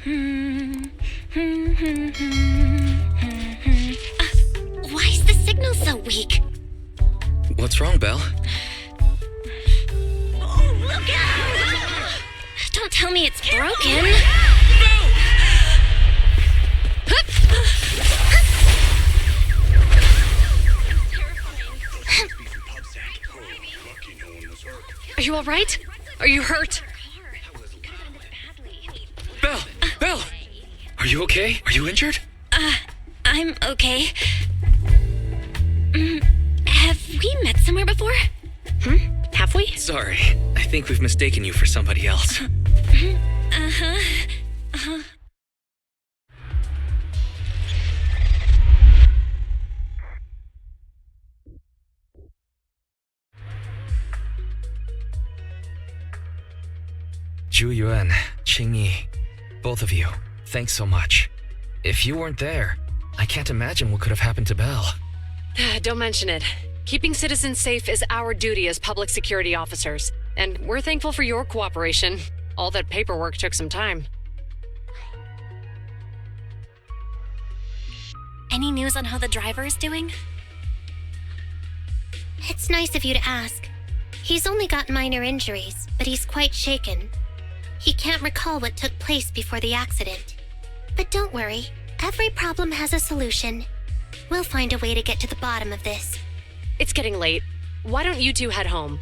Why is the signal so weak? What's wrong, Belle? Oh, look out! Don't tell me it's broken. Are you all right? Are you hurt? Belle! Belle! Are you okay? Are you injured? I'm okay. Have we met somewhere before? Have we? Sorry. I think we've mistaken you for somebody else. Zhu Yuan, Qing Yi, both of you, thanks so much. If you weren't there, I can't imagine what could have happened to Belle. Don't mention it. Keeping citizens safe is our duty as public security officers, and we're thankful for your cooperation. All that paperwork took some time. Any news on how the driver is doing? It's nice of you to ask. He's only got minor injuries, but he's quite shaken. He can't recall what took place before the accident. But don't worry, every problem has a solution. We'll find a way to get to the bottom of this. It's getting late. Why don't you two head home?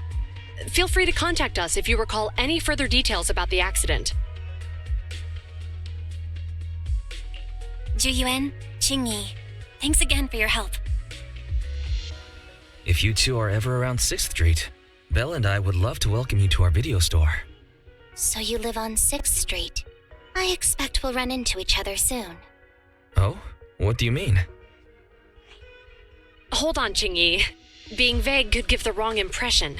Feel free to contact us if you recall any further details about the accident. Zhu Yuan, Qing Yi, thanks again for your help. If you two are ever around 6th Street, Belle and I would love to welcome you to our video store. So you live on 6th Street. I expect we'll run into each other soon. Oh? What do you mean? Hold on, Qing Yi. Being vague could give the wrong impression.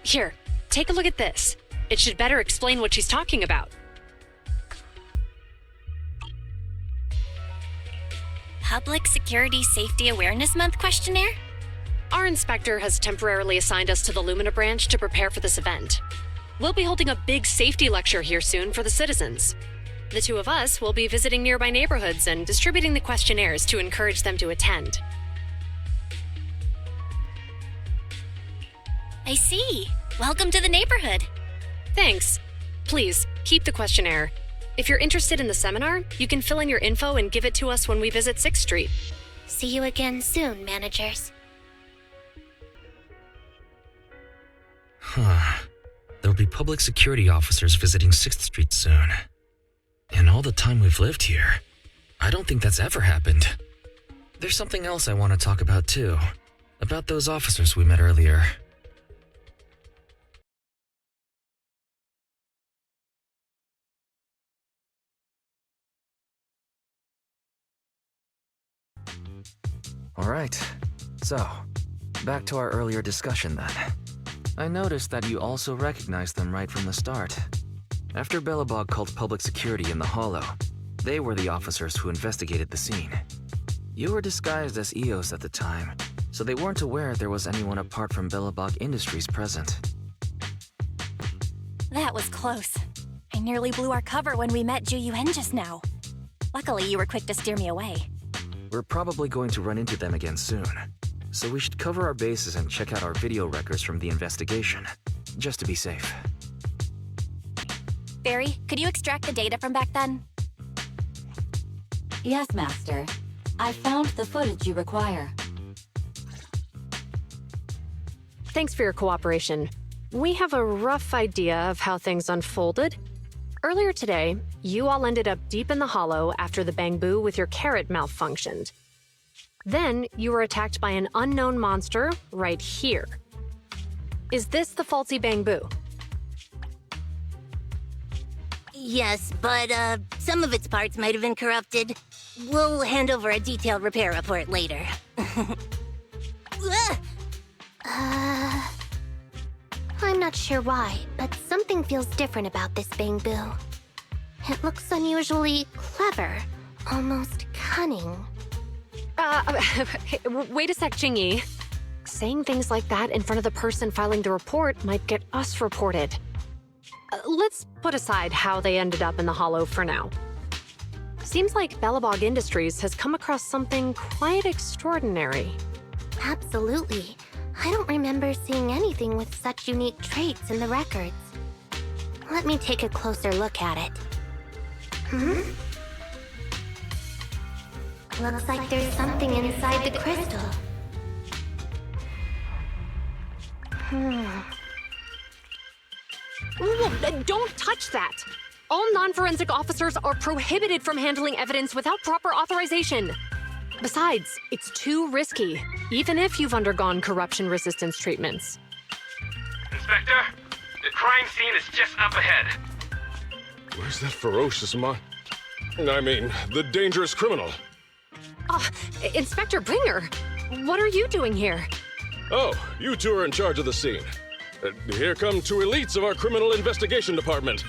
Here, take a look at this. It should better explain what she's talking about. Public Security Safety Awareness Month questionnaire? Our inspector has temporarily assigned us to the Lumina branch to prepare for this event. We'll be holding a big safety lecture here soon for the citizens. The two of us will be visiting nearby neighborhoods and distributing the questionnaires to encourage them to attend. I see. Welcome to the neighborhood. Thanks. Please, keep the questionnaire. If you're interested in the seminar, you can fill in your info and give it to us when we visit 6th Street. See you again soon, managers. There'll be public security officers visiting 6th Street soon. In all the time we've lived here, I don't think that's ever happened. There's something else I want to talk about too. About those officers we met earlier. Alright, so, back to our earlier discussion then. I noticed that you also recognized them right from the start. After Belobog called public security in the Hollow, they were the officers who investigated the scene. You were disguised as EOS at the time, so they weren't aware there was anyone apart from Belobog Industries present. That was close. I nearly blew our cover when we met Zhu Yuan just now. Luckily, you were quick to steer me away. We're probably going to run into them again soon, so we should cover our bases and check out our video records from the investigation, just to be safe. Barry, could you extract the data from back then? Yes, Master. I found the footage you require. Thanks for your cooperation. We have a rough idea of how things unfolded. Earlier today, you all ended up deep in the Hollow after the Bangbu with your carrot malfunctioned. Then, you were attacked by an unknown monster right here. Is this the faulty Bangbu? Yes, but some of its parts might have been corrupted. We'll hand over a detailed repair report later. I'm not sure why, but something feels different about this Bangbu. It looks unusually clever, almost cunning. Wait a sec, Qing Yi. Saying things like that in front of the person filing the report might get us reported. Let's put aside how they ended up in the Hollow for now. Seems like Belobog Industries has come across something quite extraordinary. Absolutely. I don't remember seeing anything with such unique traits in the records. Let me take a closer look at it. Looks like there's something inside the crystal. Ooh, don't touch that! All non-forensic officers are prohibited from handling evidence without proper authorization. Besides, it's too risky, even if you've undergone corruption resistance treatments. Inspector, the crime scene is just up ahead. Where's that ferocious the dangerous criminal? Inspector Bringer, what are you doing here? Oh, you two are in charge of the scene. Here come two elites of our criminal investigation department.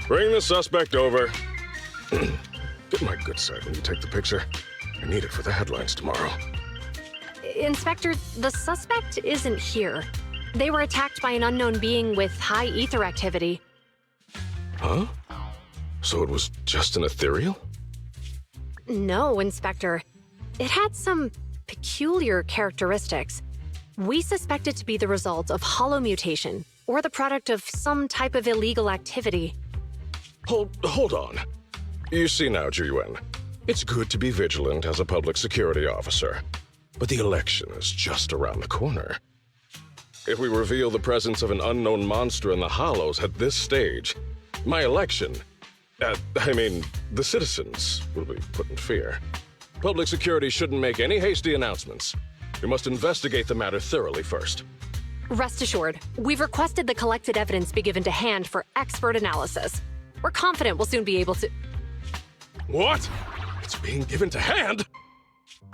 Bring the suspect over. Get my good side when you take the picture. I need it for the headlines tomorrow. Inspector, the suspect isn't here. They were attacked by an unknown being with high ether activity. Huh? So it was just an ethereal? No, Inspector. It had some peculiar characteristics. We suspect it to be the result of holomutation, or the product of some type of illegal activity. Hold on. You see now, Juyuan, it's good to be vigilant as a public security officer, but the election is just around the corner. If we reveal the presence of an unknown monster in the Hollows at this stage, my election, the citizens will be put in fear. Public security shouldn't make any hasty announcements. We must investigate the matter thoroughly first. Rest assured, we've requested the collected evidence be given to hand for expert analysis. We're confident we'll soon be able to... What? It's being given to hand?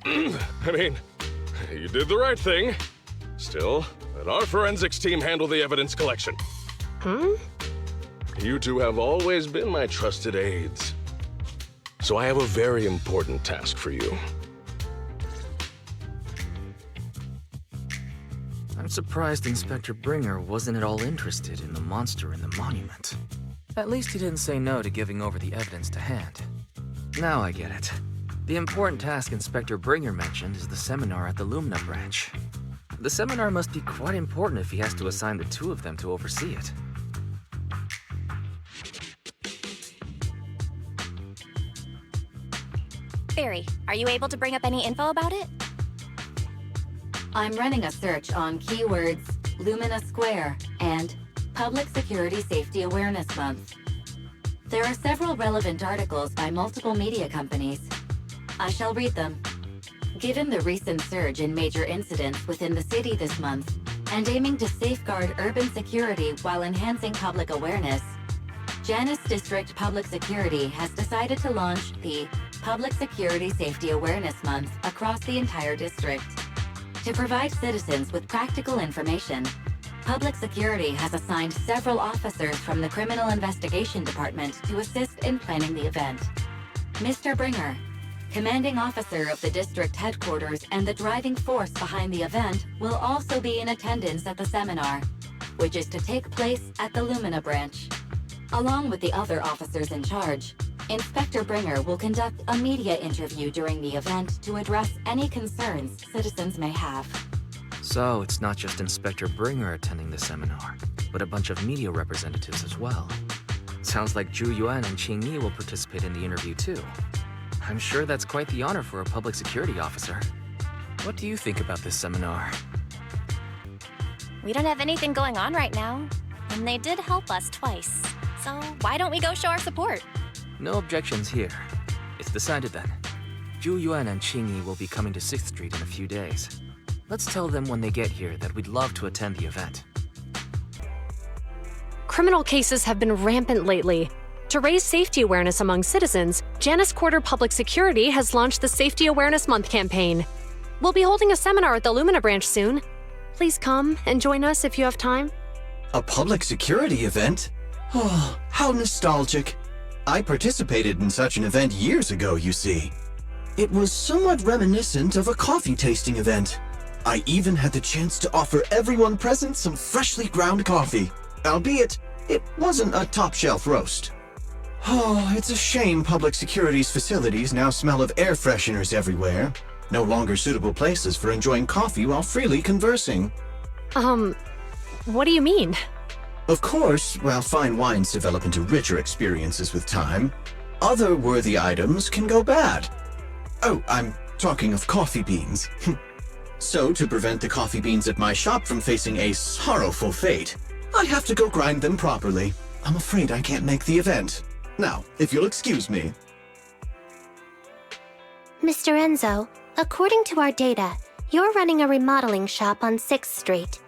You did the right thing. Still, let our forensics team handle the evidence collection. You two have always been my trusted aides. So I have a very important task for you. I'm surprised Inspector Bringer wasn't at all interested in the monster in the monument. At least he didn't say no to giving over the evidence to hand. Now I get it. The important task Inspector Bringer mentioned is the seminar at the Lumina branch. The seminar must be quite important if he has to assign the two of them to oversee it. Barry, are you able to bring up any info about it? I'm running a search on keywords Lumina Square and Public Security Safety Awareness Month. There are several relevant articles by multiple media companies. I shall read them. Given the recent surge in major incidents within the city this month, and aiming to safeguard urban security while enhancing public awareness, Janus District Public Security has decided to launch the Public Security Safety Awareness Month across the entire district. To provide citizens with practical information, Public Security has assigned several officers from the Criminal Investigation Department to assist in planning the event. Mr. Bringer, commanding officer of the district headquarters and the driving force behind the event, will also be in attendance at the seminar, which is to take place at the Lumina branch. Along with the other officers in charge, Inspector Bringer will conduct a media interview during the event to address any concerns citizens may have. So it's not just Inspector Bringer attending the seminar, but a bunch of media representatives as well. Sounds like Zhu Yuan and Qing Yi will participate in the interview too. I'm sure that's quite the honor for a public security officer. What do you think about this seminar? We don't have anything going on right now, and they did help us twice. So why don't we go show our support? No objections here. It's decided then. Zhu Yuan and Qing Yi will be coming to 6th Street in a few days. Let's tell them when they get here that we'd love to attend the event. Criminal cases have been rampant lately. To raise safety awareness among citizens, Janus Quarter Public Security has launched the Safety Awareness Month campaign. We'll be holding a seminar at the Lumina branch soon. Please come and join us if you have time. A public security event? Oh, how nostalgic. I participated in such an event years ago, you see. It was somewhat reminiscent of a coffee tasting event. I even had the chance to offer everyone present some freshly ground coffee, albeit it wasn't a top-shelf roast. Oh, it's a shame public security's facilities now smell of air fresheners everywhere. No longer suitable places for enjoying coffee while freely conversing. What do you mean? Of course, while fine wines develop into richer experiences with time, other worthy items can go bad. Oh, I'm talking of coffee beans. So, to prevent the coffee beans at my shop from facing a sorrowful fate, I have to go grind them properly. I'm afraid I can't make the event. Now, if you'll excuse me. Mr. Enzo, according to our data, you're running a remodeling shop on 6th Street.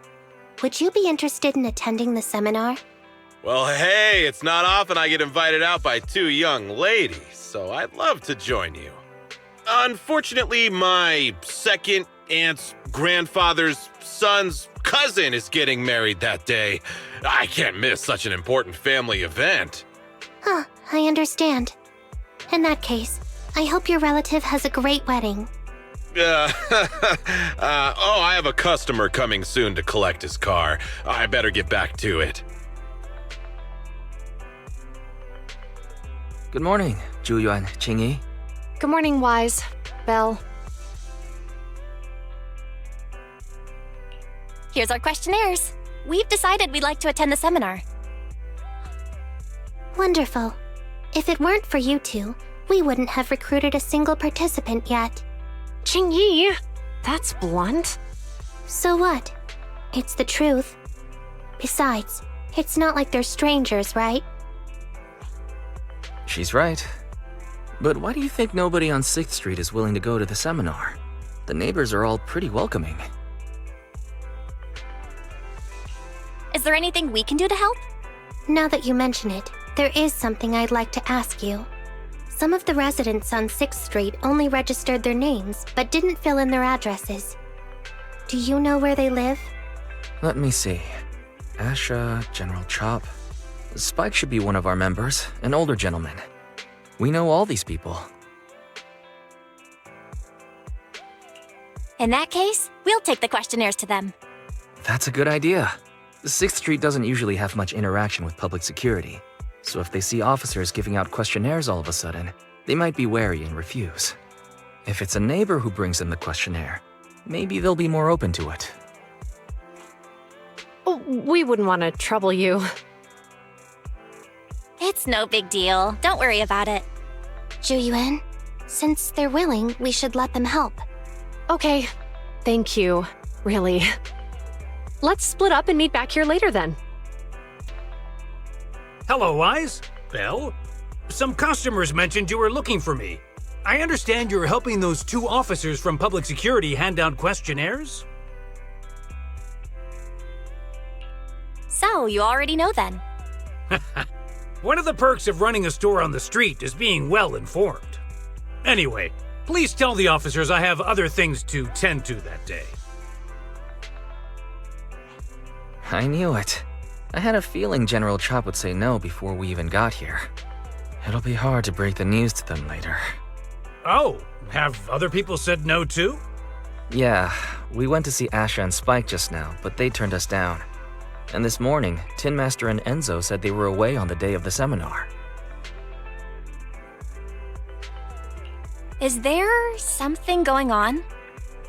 Would you be interested in attending the seminar? Well, hey, it's not often I get invited out by two young ladies, so I'd love to join you. Unfortunately, my second aunt's grandfather's son's cousin is getting married that day. I can't miss such an important family event. Huh, I understand. In that case, I hope your relative has a great wedding. I have a customer coming soon to collect his car. I better get back to it. Good morning, Zhuyuan, Qingyi. Good morning, Wise. Belle. Here's our questionnaires. We've decided we'd like to attend the seminar. Wonderful. If it weren't for you two, we wouldn't have recruited a single participant yet. Qingyi! That's blunt. So what? It's the truth. Besides, it's not like they're strangers, right? She's right. But why do you think nobody on 6th Street is willing to go to the seminar? The neighbors are all pretty welcoming. Is there anything we can do to help? Now that you mention it, there is something I'd like to ask you. Some of the residents on 6th Street only registered their names, but didn't fill in their addresses. Do you know where they live? Let me see. Asha, General Chop. Spike should be one of our members, an older gentleman. We know all these people. In that case, we'll take the questionnaires to them. That's a good idea. 6th Street doesn't usually have much interaction with public security, so if they see officers giving out questionnaires all of a sudden, they might be wary and refuse. If it's a neighbor who brings them the questionnaire, maybe they'll be more open to it. Oh, we wouldn't want to trouble you. It's no big deal. Don't worry about it. Zhuyuan, since they're willing, we should let them help. Okay. Thank you. Really. Let's split up and meet back here later then. Hello, Wise. Belle? Some customers mentioned you were looking for me. I understand you're helping those two officers from public security hand out questionnaires? So, you already know then. One of the perks of running a store on the street is being well informed. Anyway, please tell the officers I have other things to tend to that day. I knew it. I had a feeling General Chop would say no before we even got here. It'll be hard to break the news to them later. Oh, have other people said no too? Yeah, we went to see Asha and Spike just now, but they turned us down. And this morning, Tin Master and Enzo said they were away on the day of the seminar. Is there something going on?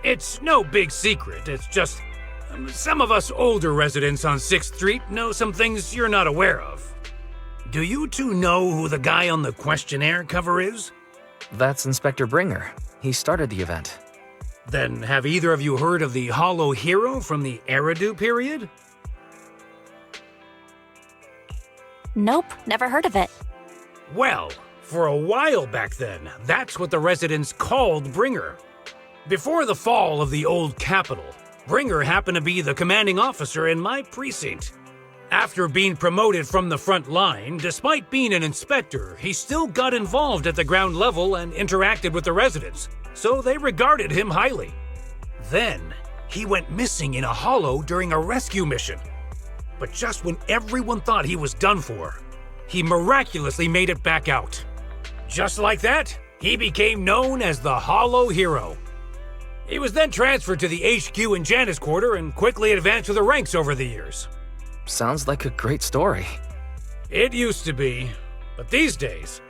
It's no big secret, it's just some of us older residents on 6th Street know some things you're not aware of. Do you two know who the guy on the questionnaire cover is? That's Inspector Bringer. He started the event. Then have either of you heard of the Hollow Hero from the Eridu period? Nope, never heard of it. Well, for a while back then, that's what the residents called Bringer. Before the fall of the old capital, Bringer happened to be the commanding officer in my precinct. After being promoted from the front line, despite being an inspector, he still got involved at the ground level and interacted with the residents, so they regarded him highly. Then, he went missing in a hollow during a rescue mission. But just when everyone thought he was done for, he miraculously made it back out. Just like that, he became known as the Hollow Hero. He was then transferred to the HQ in Janus Quarter and quickly advanced through the ranks over the years. Sounds like a great story. It used to be. But these days,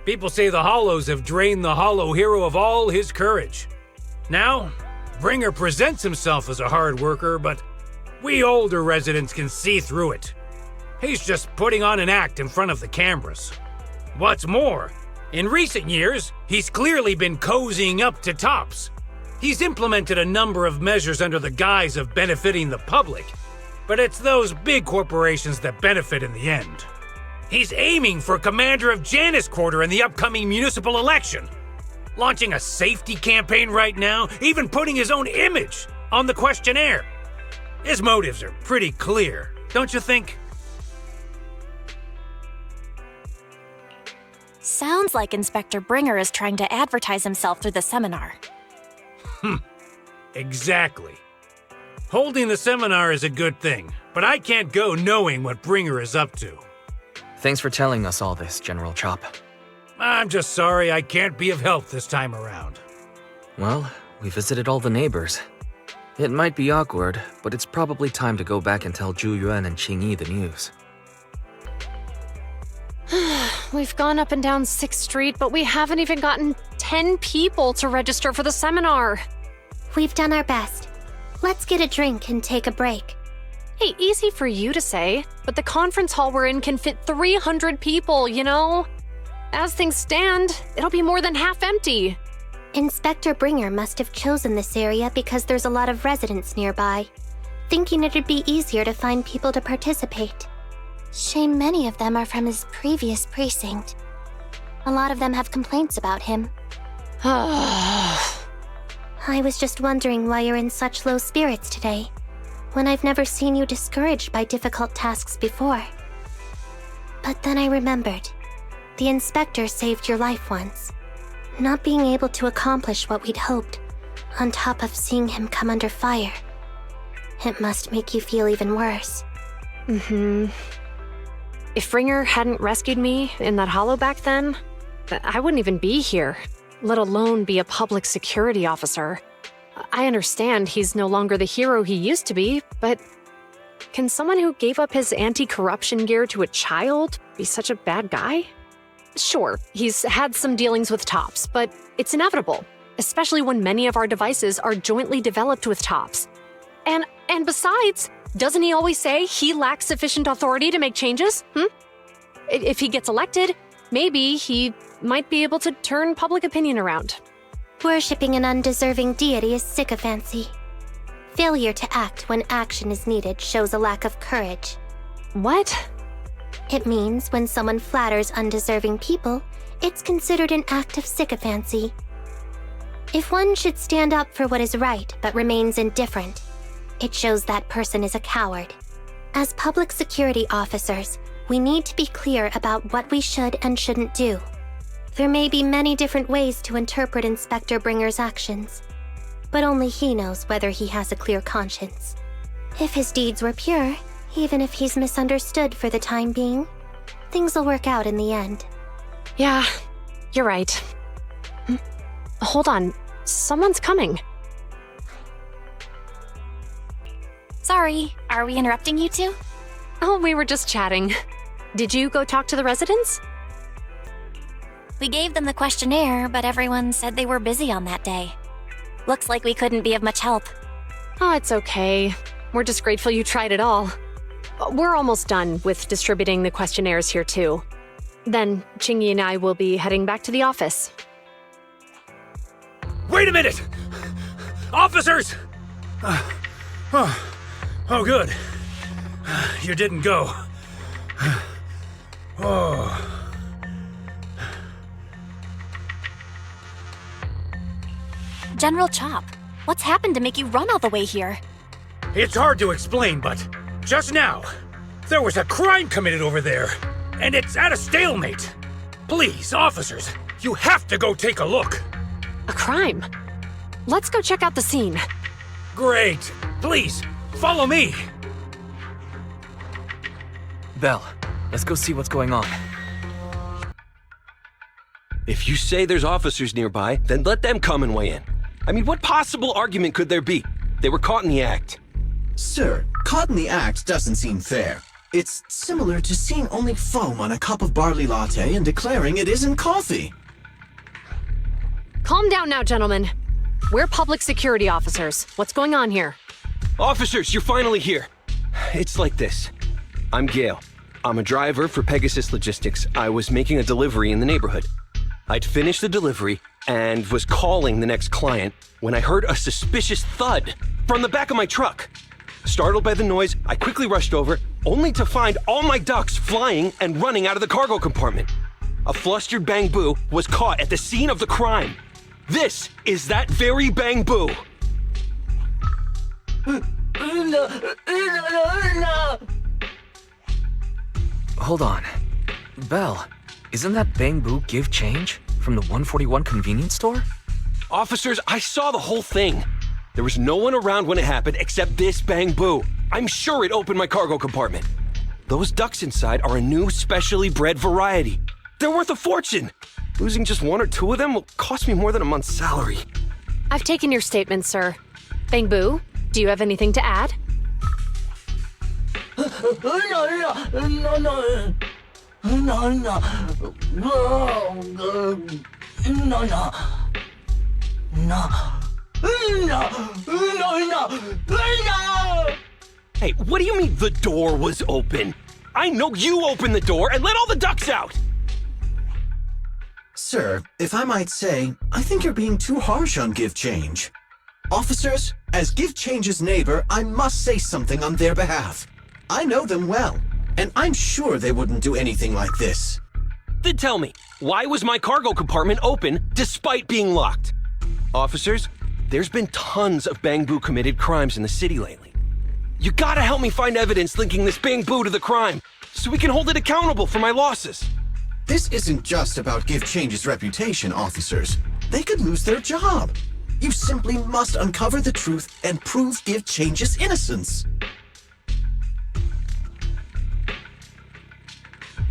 people say the Hollows have drained the Hollow hero of all his courage. Now, Bringer presents himself as a hard worker, but we older residents can see through it. He's just putting on an act in front of the cameras. What's more, in recent years, he's clearly been cozying up to TOPS. He's implemented a number of measures under the guise of benefiting the public, but it's those big corporations that benefit in the end. He's aiming for commander of Janus Quarter in the upcoming municipal election, launching a safety campaign right now, even putting his own image on the questionnaire. His motives are pretty clear, don't you think? Sounds like Inspector Bringer is trying to advertise himself through the seminar. Exactly. Holding the seminar is a good thing, but I can't go knowing what Bringer is up to. Thanks for telling us all this, General Chop. I'm just sorry I can't be of help this time around. Well, we visited all the neighbors. It might be awkward, but it's probably time to go back and tell Zhu Yuan and Qing Yi the news. We've gone up and down 6th Street, but we haven't even gotten 10 people to register for the seminar. We've done our best. Let's get a drink and take a break. Hey, easy for you to say, but the conference hall we're in can fit 300 people, you know? As things stand, it'll be more than half empty. Inspector Bringer must have chosen this area because there's a lot of residents nearby, thinking it'd be easier to find people to participate. Shame many of them are from his previous precinct. A lot of them have complaints about him. I was just wondering why you're in such low spirits today, when I've never seen you discouraged by difficult tasks before. But then I remembered. The inspector saved your life once. Not being able to accomplish what we'd hoped, on top of seeing him come under fire. It must make you feel even worse. If Bringer hadn't rescued me in that hollow back then, I wouldn't even be here, let alone be a public security officer. I understand he's no longer the hero he used to be, but can someone who gave up his anti-corruption gear to a child be such a bad guy? Sure, he's had some dealings with TOPS, but it's inevitable, especially when many of our devices are jointly developed with TOPS. And besides, doesn't he always say he lacks sufficient authority to make changes? If he gets elected, maybe he might be able to turn public opinion around. Worshipping an undeserving deity is sycophancy. Failure to act when action is needed shows a lack of courage. What? It means when someone flatters undeserving people, it's considered an act of sycophancy. If one should stand up for what is right but remains indifferent, it shows that person is a coward. As public security officers, we need to be clear about what we should and shouldn't do. There may be many different ways to interpret Inspector Bringer's actions, but only he knows whether he has a clear conscience. If his deeds were pure, even if he's misunderstood for the time being, things will work out in the end. Yeah, you're right. Hold on, someone's coming. Sorry, are we interrupting you two? Oh, we were just chatting. Did you go talk to the residents? We gave them the questionnaire, but everyone said they were busy on that day. Looks like we couldn't be of much help. Oh, it's okay. We're just grateful you tried it all. We're almost done with distributing the questionnaires here, too. Then, Qingyi and I will be heading back to the office. Wait a minute! Officers! Oh, good. You didn't go. Oh. General Chop, what's happened to make you run all the way here? It's hard to explain, but just now, there was a crime committed over there, and it's at a stalemate. Please, officers, you have to go take a look. A crime? Let's go check out the scene. Great. Please, follow me. Belle, let's go see what's going on. If you say there's officers nearby, then let them come and weigh in. I mean, what possible argument could there be? They were caught in the act. Sir, caught in the act doesn't seem fair. It's similar to seeing only foam on a cup of barley latte and declaring it isn't coffee. Calm down now, gentlemen. We're public security officers. What's going on here? Officers, you're finally here. It's like this. I'm Gale. I'm a driver for Pegasus Logistics. I was making a delivery in the neighborhood. I'd finished the delivery and was calling the next client when I heard a suspicious thud from the back of my truck. Startled by the noise, I quickly rushed over, only to find all my ducks flying and running out of the cargo compartment. A flustered Bang Boo was caught at the scene of the crime. This is that very Bang Boo. Hold on. Belle, isn't that Bang Boo give change from the 141 convenience store? Officers, I saw the whole thing. There was no one around when it happened except this Bang Boo. I'm sure it opened my cargo compartment. Those ducks inside are a new specially bred variety. They're worth a fortune. Losing just one or two of them will cost me more than a month's salary. I've taken your statement, sir. Bang Boo, do you have anything to add? Hey, what do you mean the door was open? I know you opened the door and let all the ducks out! Sir, if I might say, I think you're being too harsh on Give Change. Officers, as Give Change's neighbor, I must say something on their behalf. I know them well, and I'm sure they wouldn't do anything like this. Then tell me, why was my cargo compartment open despite being locked? Officers, there's been tons of Bang Boo committed crimes in the city lately. You gotta help me find evidence linking this Bang Boo to the crime, so we can hold it accountable for my losses. This isn't just about Give Change's reputation, officers. They could lose their job. You simply must uncover the truth and prove Give Change's innocence.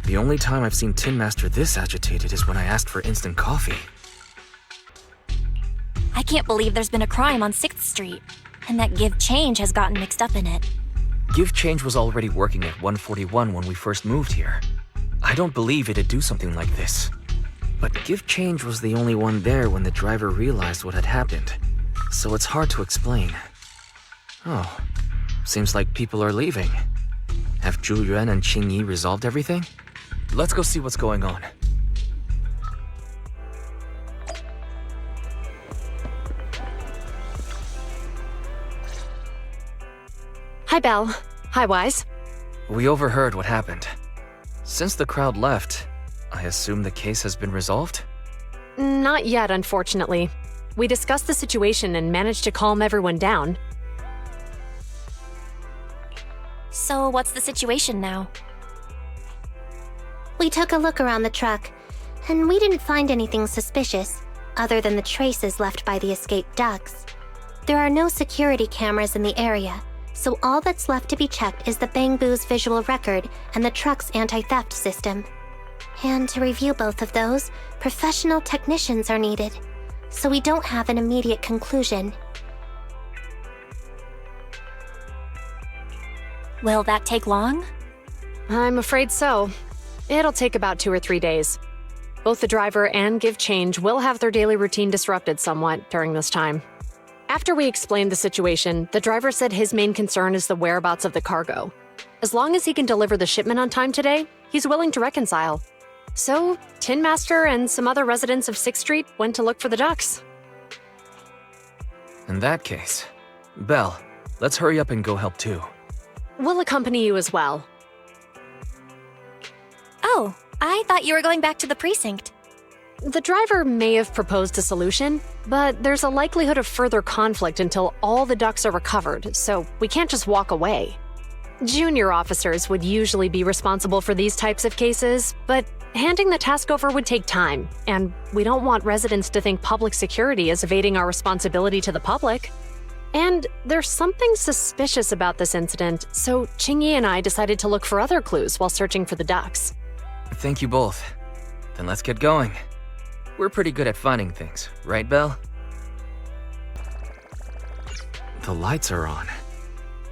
The only time I've seen Tin Master this agitated is when I asked for instant coffee. I can't believe there's been a crime on 6th Street, and that Give Change has gotten mixed up in it. Give Change was already working at 141 when we first moved here. I don't believe it'd do something like this. But Give Change was the only one there when the driver realized what had happened, so it's hard to explain. Oh, seems like people are leaving. Have Zhu Yuan and Qing Yi resolved everything? Let's go see what's going on. Hi, Belle. Hi, Wise. We overheard what happened. Since the crowd left, I assume the case has been resolved? Not yet, unfortunately. We discussed the situation and managed to calm everyone down. So what's the situation now? We took a look around the truck, and we didn't find anything suspicious, other than the traces left by the escaped ducks. There are no security cameras in the area, so all that's left to be checked is the Bang Boo's visual record and the truck's anti-theft system. And to review both of those, professional technicians are needed, so we don't have an immediate conclusion. Will that take long? I'm afraid so. It'll take about 2 or 3 days. Both the driver and Give Change will have their daily routine disrupted somewhat during this time. After we explained the situation, the driver said his main concern is the whereabouts of the cargo. As long as he can deliver the shipment on time today, he's willing to reconcile. So, Tin Master and some other residents of 6th Street went to look for the ducks. In that case, Belle, let's hurry up and go help too. We'll accompany you as well. Oh, I thought you were going back to the precinct. The driver may have proposed a solution, but there's a likelihood of further conflict until all the ducks are recovered, so we can't just walk away. Junior officers would usually be responsible for these types of cases, but handing the task over would take time, and we don't want residents to think public security is evading our responsibility to the public. And there's something suspicious about this incident, so Qing Yi and I decided to look for other clues while searching for the ducks. Thank you both. Then let's get going. We're pretty good at finding things, right, Belle? The lights are on.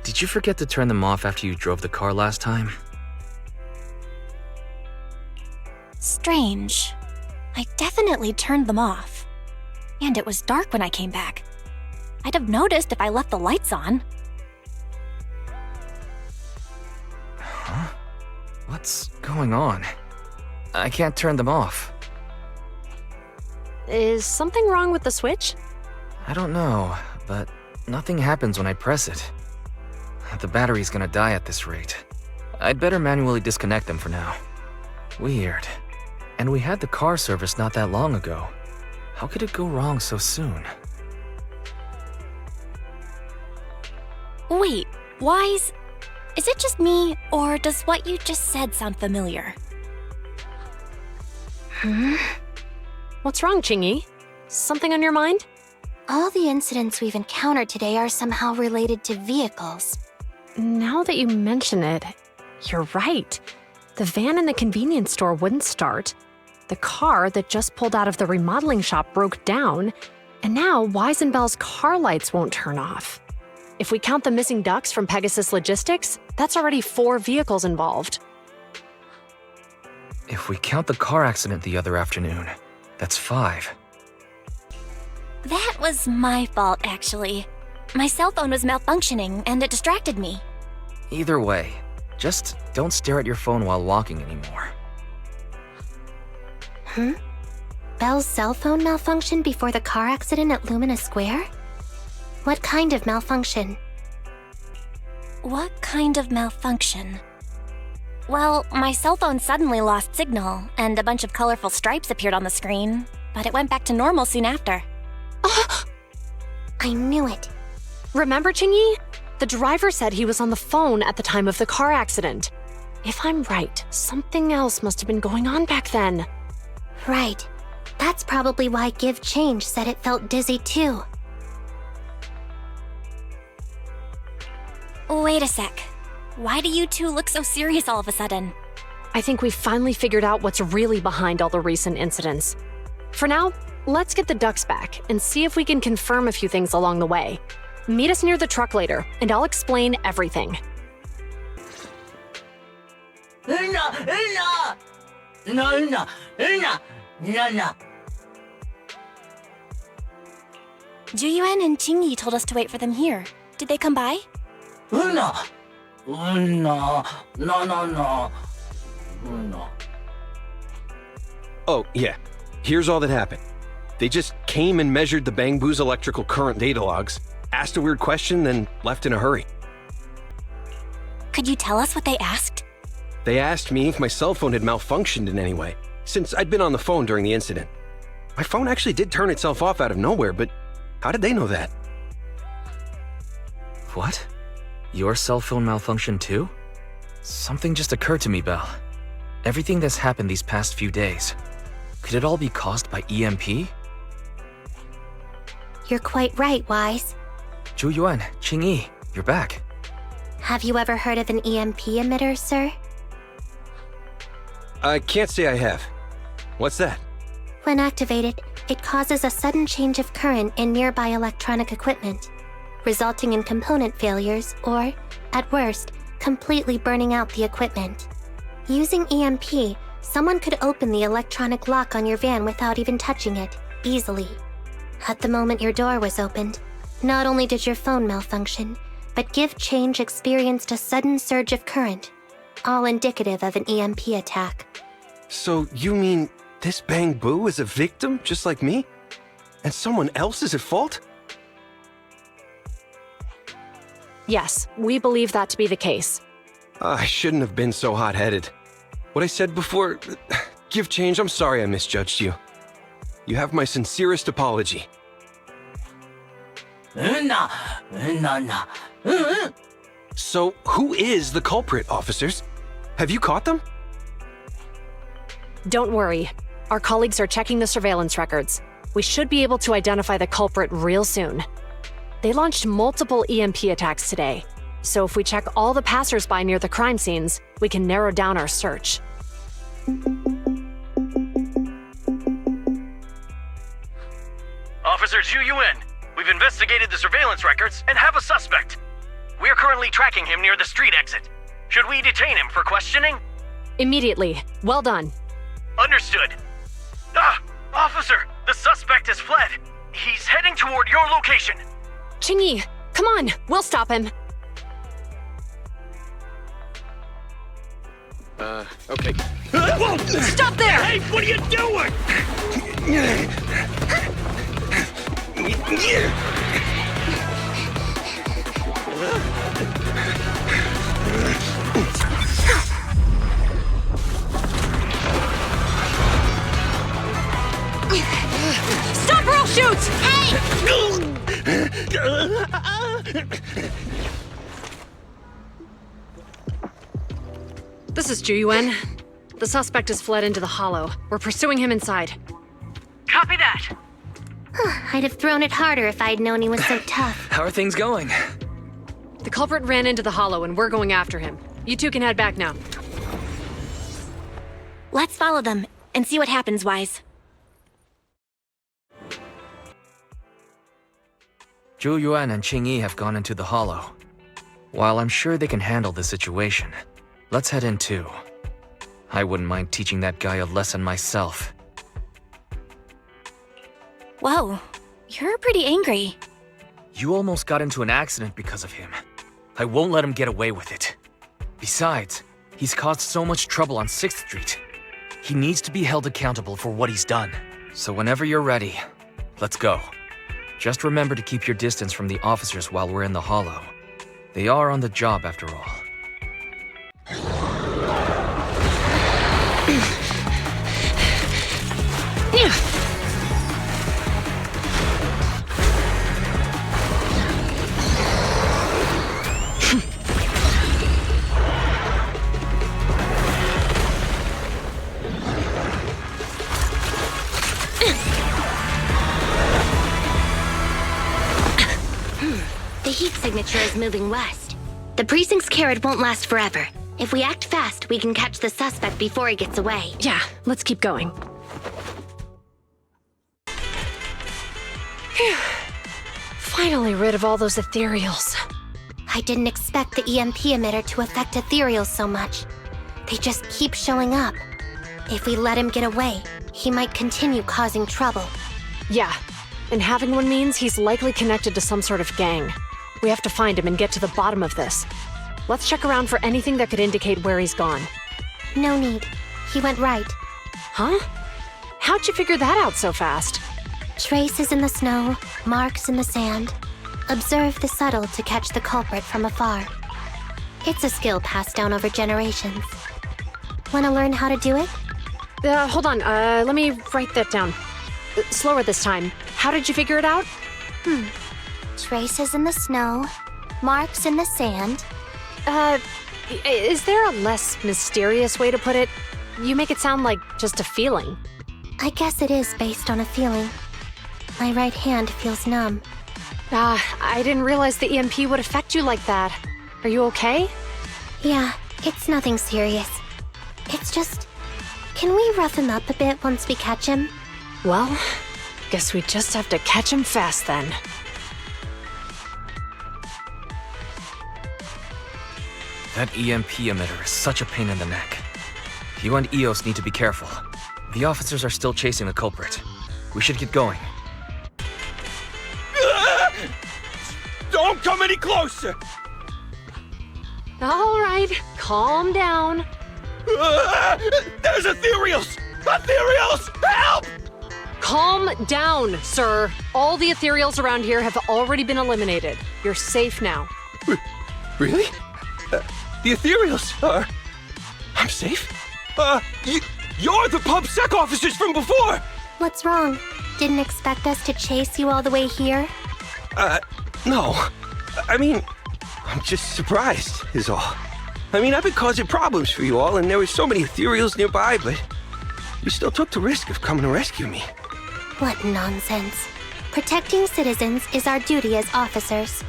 Did you forget to turn them off after you drove the car last time? Strange. I definitely turned them off. And it was dark when I came back. I'd have noticed if I left the lights on. Huh? What's going on? I can't turn them off. Is something wrong with the switch? I don't know, but nothing happens when I press it. The battery's gonna die at this rate. I'd better manually disconnect them for now. Weird. And we had the car service not that long ago. How could it go wrong so soon? Wait, Wise? Is it just me, or does what you just said sound familiar? What's wrong, Chingy? Something on your mind? All the incidents we've encountered today are somehow related to vehicles. Now that you mention it, you're right. The van in the convenience store wouldn't start. The car that just pulled out of the remodeling shop broke down. And now Wise and Bell's car lights won't turn off. If we count the missing ducks from Pegasus Logistics, that's already 4 vehicles involved. If we count the car accident the other afternoon, that's 5. That was my fault, actually. My cell phone was malfunctioning, and it distracted me. Either way, just don't stare at your phone while walking anymore. Bell's cell phone malfunctioned before the car accident at Lumina Square? What kind of malfunction? What kind of malfunction? Well, my cell phone suddenly lost signal, and a bunch of colorful stripes appeared on the screen, but it went back to normal soon after. I knew it. Remember, Chingy? The driver said he was on the phone at the time of the car accident. If I'm right, something else must have been going on back then. Right. That's probably why Give Change said it felt dizzy too. Wait a sec. Why do you two look so serious all of a sudden? I think we finally figured out what's really behind all the recent incidents. For now, let's get the ducks back and see if we can confirm a few things along the way. Meet us near the truck later, and I'll explain everything. Juyuan and Chingy told us to wait for them here. Did they come by? Oh, yeah. Here's all that happened. They just came and measured the Bangbu's electrical current data logs, asked a weird question, then left in a hurry. Could you tell us what they asked? They asked me if my cell phone had malfunctioned in any way, since I'd been on the phone during the incident. My phone actually did turn itself off out of nowhere, but how did they know that? What? Your cell phone malfunctioned too? Something just occurred to me, Belle. Everything that's happened these past few days, could it all be caused by EMP? You're quite right, Wise. Juyuan, Qingyi, you're back. Have you ever heard of an EMP emitter, sir? I can't say I have. What's that? When activated, it causes a sudden change of current in nearby electronic equipment, resulting in component failures or, at worst, completely burning out the equipment. Using EMP, someone could open the electronic lock on your van without even touching it, easily. At the moment your door was opened, not only did your phone malfunction, but Give Change experienced a sudden surge of current, all indicative of an EMP attack. So you mean this Bangbu is a victim just like me? And someone else is at fault? Yes, we believe that to be the case. I shouldn't have been so hot-headed. What I said before... Give Change, I'm sorry I misjudged you. You have my sincerest apology. So, who is the culprit, officers? Have you caught them? Don't worry. Our colleagues are checking the surveillance records. We should be able to identify the culprit real soon. They launched multiple EMP attacks today, so if we check all the passers-by near the crime scenes, we can narrow down our search. Officer Juyuan, we've investigated the surveillance records and have a suspect. We are currently tracking him near the street exit. Should we detain him for questioning? Immediately. Well done. Understood. Officer, the suspect has fled. He's heading toward your location. Chingy, come on, we'll stop him. Okay. Whoa! Stop there! Hey, what are you doing? Stop or I'll shoot! Hey! This is Juyuan. The suspect has fled into the hollow. We're pursuing him inside. Copy that. I'd have thrown it harder if I'd known he was so tough. How are things going? The culprit ran into the hollow and we're going after him. You two can head back now. Let's follow them and see what happens, Wise. Zhu Yuan and Qing Yi have gone into the hollow. While I'm sure they can handle the situation, let's head in too. I wouldn't mind teaching that guy a lesson myself. Whoa, you're pretty angry. You almost got into an accident because of him. I won't let him get away with it. Besides, he's caused so much trouble on 6th Street. He needs to be held accountable for what he's done. So whenever you're ready, let's go. Just remember to keep your distance from the officers while we're in the hollow. They are on the job after all. The heat signature is moving west. The precinct's carrot won't last forever. If we act fast, we can catch the suspect before he gets away. Yeah, let's keep going. Phew. Finally rid of all those ethereals. I didn't expect the EMP emitter to affect ethereals so much. They just keep showing up. If we let him get away, he might continue causing trouble. Yeah, and having one means he's likely connected to some sort of gang. We have to find him and get to the bottom of this. Let's check around for anything that could indicate where he's gone. No need. He went right. Huh? How'd you figure that out so fast? Traces in the snow, marks in the sand. Observe the subtle to catch the culprit from afar. It's a skill passed down over generations. Want to learn how to do it? Hold on, let me write that down. Slower this time. How did you figure it out? Traces in the snow, marks in the sand. Is there a less mysterious way to put it? You make it sound like just a feeling. I guess it is based on a feeling. My right hand feels numb. I didn't realize the EMP would affect you like that. Are you okay? Yeah, it's nothing serious. It's just... Can we rough him up a bit once we catch him? Well, guess we just have to catch him fast then. That EMP emitter is such a pain in the neck. You and EOS need to be careful. The officers are still chasing the culprit. We should get going. Don't come any closer! All right, calm down. There's ethereals! Ethereals! Help! Calm down, sir. All the ethereals around here have already been eliminated. You're safe now. Really? The ethereals are... I'm safe? You're the pub sec officers from before! What's wrong? Didn't expect us to chase you all the way here? No. I mean, I'm just surprised, is all. I mean, I've been causing problems for you all, and there were so many ethereals nearby, but you still took the risk of coming to rescue me. What nonsense. Protecting citizens is our duty as officers.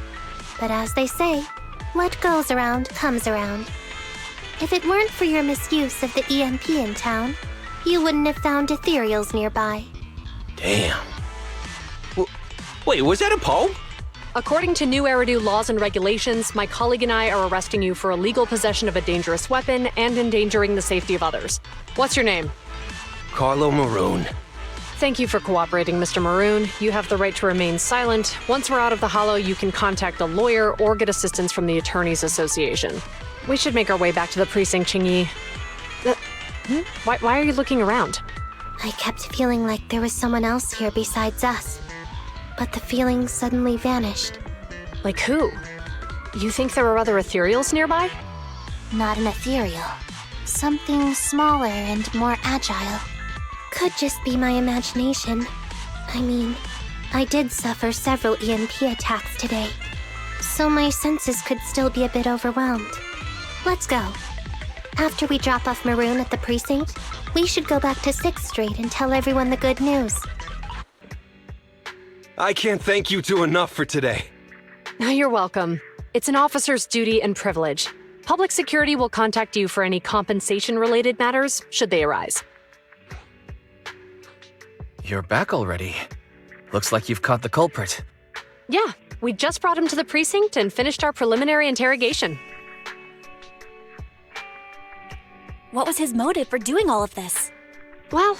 But as they say, what goes around comes around. If it weren't for your misuse of the EMP in town, you wouldn't have found ethereals nearby. Damn. Wait, was that a poem? According to new Eridu laws and regulations, my colleague and I are arresting you for illegal possession of a dangerous weapon and endangering the safety of others. What's your name? Carlo Maroon. Thank you for cooperating, Mr. Maroon. You have the right to remain silent. Once we're out of the hollow, you can contact a lawyer or get assistance from the Attorneys Association. We should make our way back to the precinct, Chingy. Why are you looking around? I kept feeling like there was someone else here besides us. But the feeling suddenly vanished. Like who? You think there are other ethereals nearby? Not an ethereal. Something smaller and more agile. Could just be my imagination. I mean, I did suffer several EMP attacks today, so my senses could still be a bit overwhelmed. Let's go. After we drop off Maroon at the precinct, we should go back to 6th Street and tell everyone the good news. I can't thank you two enough for today. You're welcome. It's an officer's duty and privilege. Public security will contact you for any compensation-related matters, should they arise. You're back already. Looks like you've caught the culprit. Yeah, we just brought him to the precinct and finished our preliminary interrogation. What was his motive for doing all of this? Well,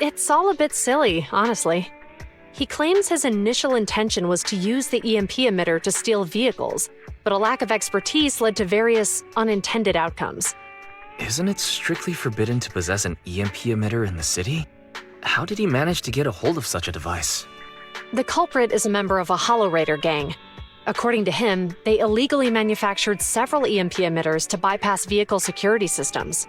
it's all a bit silly, honestly. He claims his initial intention was to use the EMP emitter to steal vehicles, but a lack of expertise led to various unintended outcomes. Isn't it strictly forbidden to possess an EMP emitter in the city? How did he manage to get a hold of such a device? The culprit is a member of a Hollow Raider gang. According to him, they illegally manufactured several EMP emitters to bypass vehicle security systems.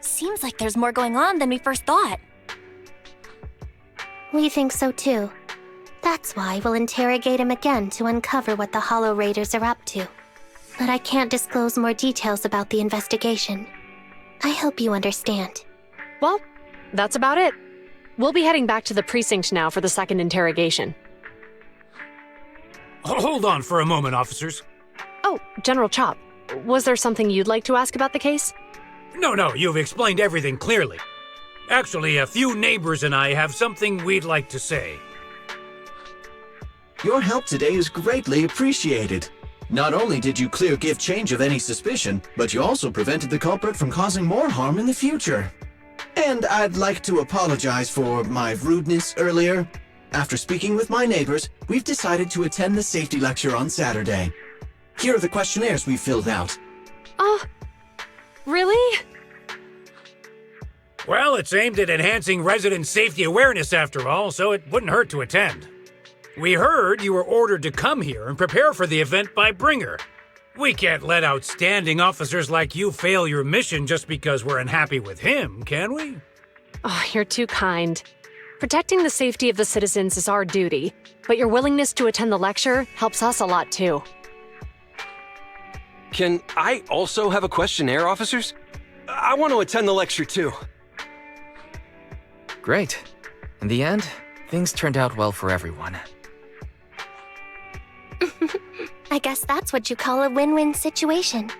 Seems like there's more going on than we first thought. We think so too. That's why we'll interrogate him again to uncover what the Hollow Raiders are up to. But I can't disclose more details about the investigation. I hope you understand. Well, that's about it. We'll be heading back to the precinct now for the second interrogation. Hold on for a moment, officers. Oh, General Chop, was there something you'd like to ask about the case? No, you've explained everything clearly. Actually, a few neighbors and I have something we'd like to say. Your help today is greatly appreciated. Not only did you clear give change of any suspicion, but you also prevented the culprit from causing more harm in the future. And I'd like to apologize for my rudeness earlier. After speaking with my neighbors, we've decided to attend the safety lecture on Saturday. Here are the questionnaires we filled out. Really? Well, it's aimed at enhancing resident safety awareness after all, so it wouldn't hurt to attend. We heard you were ordered to come here and prepare for the event by Bringer. We can't let outstanding officers like you fail your mission just because we're unhappy with him, can we? Oh, you're too kind. Protecting the safety of the citizens is our duty, but your willingness to attend the lecture helps us a lot too. Can I also have a questionnaire, officers? I want to attend the lecture too. Great. In the end, things turned out well for everyone. I guess that's what you call a win-win situation.